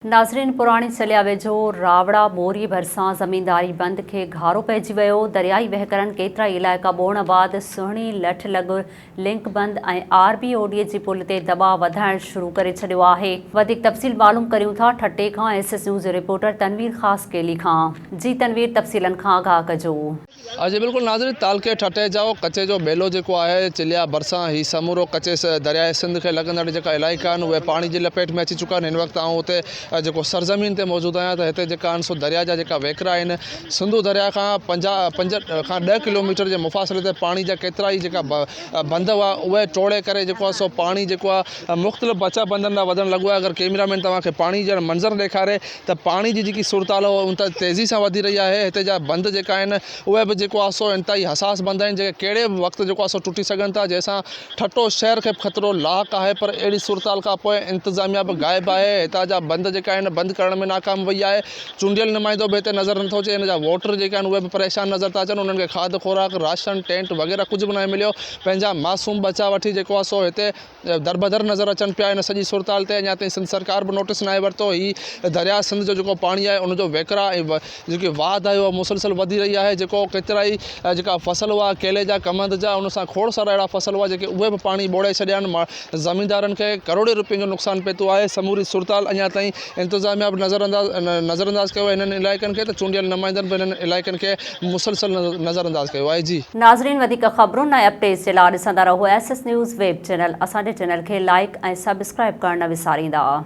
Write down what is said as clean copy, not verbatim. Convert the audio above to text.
नाज़रीन, पुराणी सलिया वेझो रावड़ा मोरी भरिसां ज़मींदारी बंद खे घारो पइजी वियो। दरियाई वहिकरनि केतिराई इलाइक़ा ॿोड़ बाद सुहिणी लठ लॻ लिंक बंद ऐं RBOD जी पुल ते दॿाउ वधाइणु शुरू करे छॾियो आहे। वधीक तफ़सील मालूम करियूं था ठटे खां SS न्यूज़ रिपोर्टर तनवीर ख़ास केली खां। जी तनवीर, तफ़सीलनि खां आगाह कजो। जी बिल्कुल नाज़रीन, तालके ठटे जाओ कचे जो बेलो जेको आहे चिलिया भरिसां ही समूरो कचे दरियाए सिंध खे लॻंदड़ जेका इलाइक़ा आहिनि उहे पाणी जी लपेट में अची चुका आहिनि। हिन वक़्तु आउं हुते जेको सरज़मीन ते मौजूदु आहियां त हिते जेका आहिनि सो दरिया जा जेका वेकिरा आहिनि सिंधु दरिया खां 5 खां 10 किलोमीटर जे मुफ़ासिले ते पाणी जा केतिरा ई जेका बंद हुआ उहे टोड़े करे जेको आहे सो पाणी जेको आहे मुख़्तलिफ़ बचा बंदनि लाइ वधणु लॻो आहे। अगरि कैमरामैन तव्हांखे पाणी जा मंज़र ॾेखारे त पाणी जी जेकी सूरत हाल उन त तेज़ी सां वधी रही आहे। हिते जा बंद जेका आहिनि उहे बि जेको आहे सो इंतिहाई हसास बंद आहिनि जेके कहिड़े बि वक़्तु जेको आहे सो टुटी सघनि था, जंहिंसां ठटो शहर खे ख़तरो लाक़ आहे। पर अहिड़ी सूरत हाल खां पोइ इंतिज़ामिया बि ग़ाइबु आहे। हितां जा बंद जेका आहिनि बंदि करण में नाकाम वई आहे। चूंडियल नुमाइंदो बि हिते नज़र नथो अचे। हिन जा वोटर जेके आहिनि उहे बि परेशान नज़र था अचनि। उन्हनि खे खाद खुराक राशन टेंट वग़ैरह कुझु बि न मिलियो। पंहिंजा मासूम बचा वठी जेको आहे सो हिते दरबदर नज़र अचनि पिया। हिन सॼी सूरत हाल ते अञा ताईं सिंध सरकार बि नोटिस न आहे वरितो। ही दरिया सिंध जो जेको पाणी आहे उनजो वेकिरा ऐं जेकी वाध आहे उहा मुसलसल वधी रही आहे। जेको केतिरा ई जेका फसल हुआ केले जा कमंद जा उन सां खोड़ सारा अहिड़ा फसल हुआ जेके उहे बि पाणी ॿोड़े छॾिया आहिनि। ज़मींदारनि खे करोड़े रुपयनि जो नुक़सानु पए थो आहे। समूरी सूरत हाल अञा ताईं इंतिज़ामिया बि नज़रअंदाज़ कयो हिननि इलाइक़नि खे, त चूंडियल नुमाइंदनि बि हिननि इलाइक़नि खे मुसलसल नज़रअंदाज़ कयो आहे। जी नाज़रीन, वधीक ख़बरुनि ऐं अपडेट्स जे लाइ ॾिसंदा रहो SS न्यूज़ वेब चैनल। असांजे चैनल खे लाइक ऐं सब्सक्राइब करणु न विसारींदा।